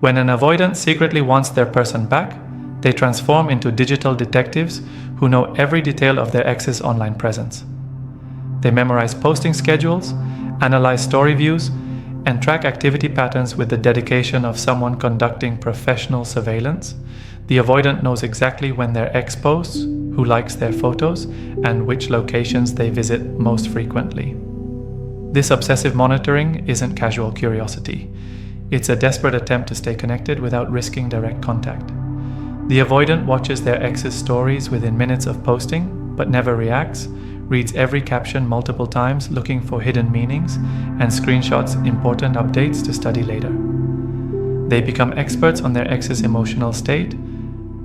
When an avoidant secretly wants their person back, they transform into digital detectives who know every detail of their ex's online presence. They memorize posting schedules, analyze story views, and track activity patterns with the dedication of someone conducting professional surveillance. The avoidant knows exactly when their ex posts, who likes their photos, and which locations they visit most frequently. This obsessive monitoring isn't casual curiosity. It's a desperate attempt to stay connected without risking direct contact. The avoidant watches their ex's stories within minutes of posting, but never reacts, reads every caption multiple times looking for hidden meanings, and screenshots important updates to study later. They become experts on their ex's emotional state,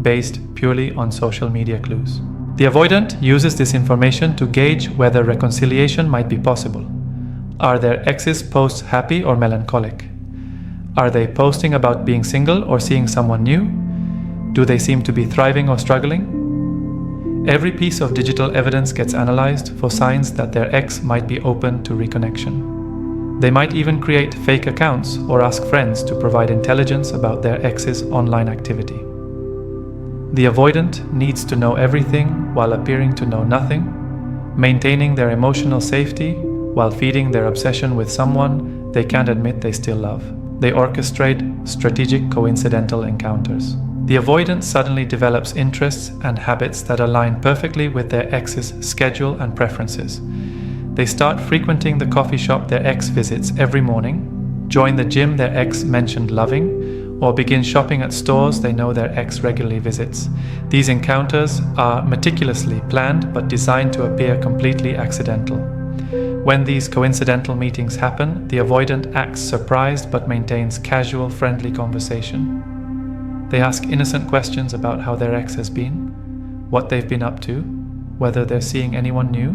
based purely on social media clues. The avoidant uses this information to gauge whether reconciliation might be possible. Are their ex's posts happy or melancholic? Are they posting about being single or seeing someone new? Do they seem to be thriving or struggling? Every piece of digital evidence gets analyzed for signs that their ex might be open to reconnection. They might even create fake accounts or ask friends to provide intelligence about their ex's online activity. The avoidant needs to know everything while appearing to know nothing, maintaining their emotional safety while feeding their obsession with someone they can't admit they still love. They orchestrate strategic coincidental encounters. The avoidant suddenly develops interests and habits that align perfectly with their ex's schedule and preferences. They start frequenting the coffee shop their ex visits every morning, join the gym their ex mentioned loving, or begin shopping at stores they know their ex regularly visits. These encounters are meticulously planned but designed to appear completely accidental. When these coincidental meetings happen, the avoidant acts surprised but maintains casual, friendly conversation. They ask innocent questions about how their ex has been, what they've been up to, whether they're seeing anyone new,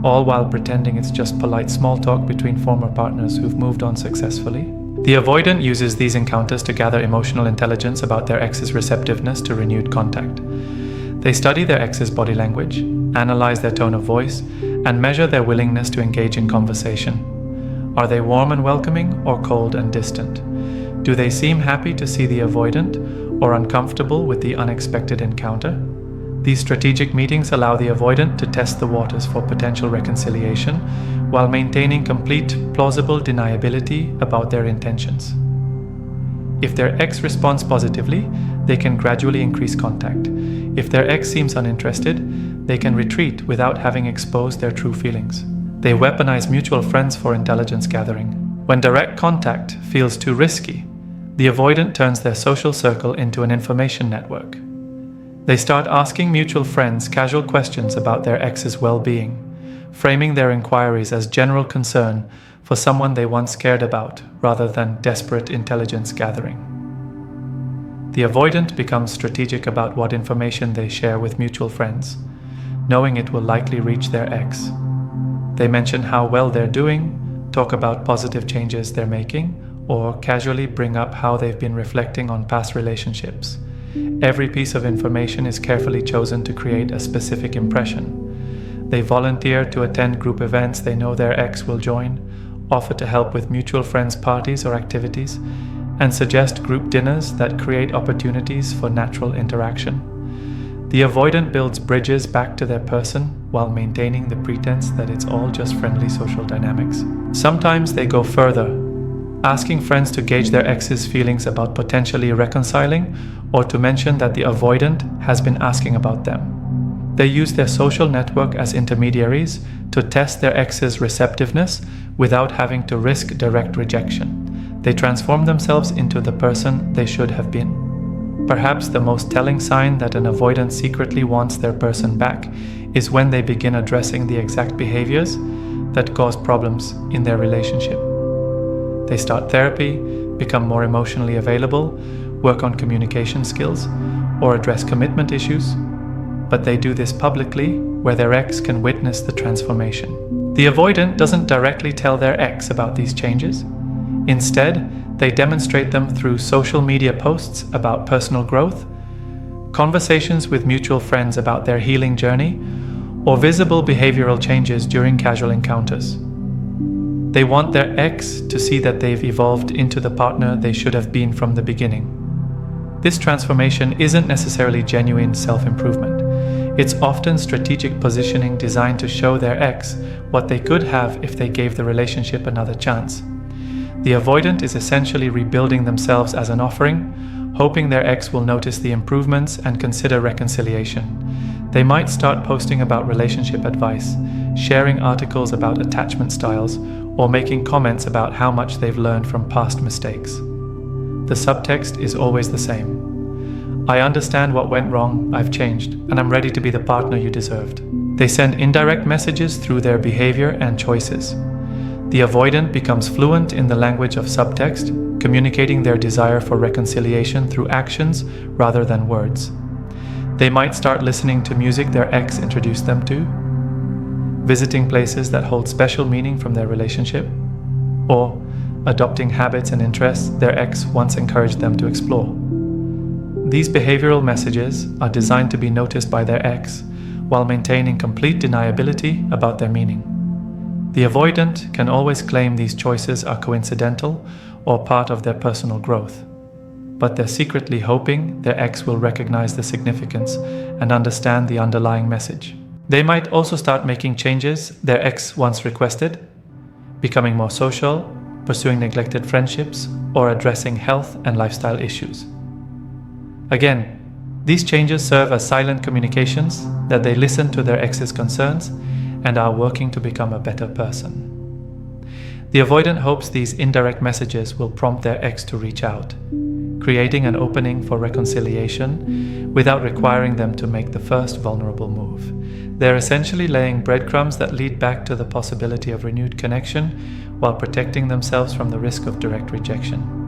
all while pretending it's just polite small talk between former partners who've moved on successfully. The avoidant uses these encounters to gather emotional intelligence about their ex's receptiveness to renewed contact. They study their ex's body language, analyze their tone of voice, and measure their willingness to engage in conversation. Are they warm and welcoming or cold and distant? Do they seem happy to see the avoidant or uncomfortable with the unexpected encounter? These strategic meetings allow the avoidant to test the waters for potential reconciliation while maintaining complete, plausible deniability about their intentions. If their ex responds positively, they can gradually increase contact. If their ex seems uninterested, they can retreat without having exposed their true feelings. They weaponize mutual friends for intelligence gathering. When direct contact feels too risky, the avoidant turns their social circle into an information network. They start asking mutual friends casual questions about their ex's well-being, framing their inquiries as general concern for someone they once cared about rather than desperate intelligence gathering. The avoidant becomes strategic about what information they share with mutual friends, knowing it will likely reach their ex. They mention how well they're doing, talk about positive changes they're making, or casually bring up how they've been reflecting on past relationships. Every piece of information is carefully chosen to create a specific impression. They volunteer to attend group events they know their ex will join, offer to help with mutual friends' parties or activities, and suggest group dinners that create opportunities for natural interaction. The avoidant builds bridges back to their person while maintaining the pretense that it's all just friendly social dynamics. Sometimes they go further, asking friends to gauge their ex's feelings about potentially reconciling or to mention that the avoidant has been asking about them. They use their social network as intermediaries to test their ex's receptiveness without having to risk direct rejection. They transform themselves into the person they should have been. Perhaps the most telling sign that an avoidant secretly wants their person back is when they begin addressing the exact behaviors that cause problems in their relationship. They start therapy, become more emotionally available, work on communication skills, or address commitment issues, but they do this publicly where their ex can witness the transformation. The avoidant doesn't directly tell their ex about these changes. Instead, they demonstrate them through social media posts about personal growth, conversations with mutual friends about their healing journey, or visible behavioral changes during casual encounters. They want their ex to see that they've evolved into the partner they should have been from the beginning. This transformation isn't necessarily genuine self-improvement. It's often strategic positioning designed to show their ex what they could have if they gave the relationship another chance. The avoidant is essentially rebuilding themselves as an offering, hoping their ex will notice the improvements and consider reconciliation. They might start posting about relationship advice, sharing articles about attachment styles, or making comments about how much they've learned from past mistakes. The subtext is always the same. I understand what went wrong, I've changed, and I'm ready to be the partner you deserved. They send indirect messages through their behavior and choices. The avoidant becomes fluent in the language of subtext, communicating their desire for reconciliation through actions rather than words. They might start listening to music their ex introduced them to, visiting places that hold special meaning from their relationship, or adopting habits and interests their ex once encouraged them to explore. These behavioral messages are designed to be noticed by their ex while maintaining complete deniability about their meaning. The avoidant can always claim these choices are coincidental or part of their personal growth, but they're secretly hoping their ex will recognize the significance and understand the underlying message. They might also start making changes their ex once requested, becoming more social, pursuing neglected friendships, or addressing health and lifestyle issues. Again, these changes serve as silent communications that they listen to their ex's concerns and are working to become a better person. The avoidant hopes these indirect messages will prompt their ex to reach out, creating an opening for reconciliation without requiring them to make the first vulnerable move. They're essentially laying breadcrumbs that lead back to the possibility of renewed connection while protecting themselves from the risk of direct rejection.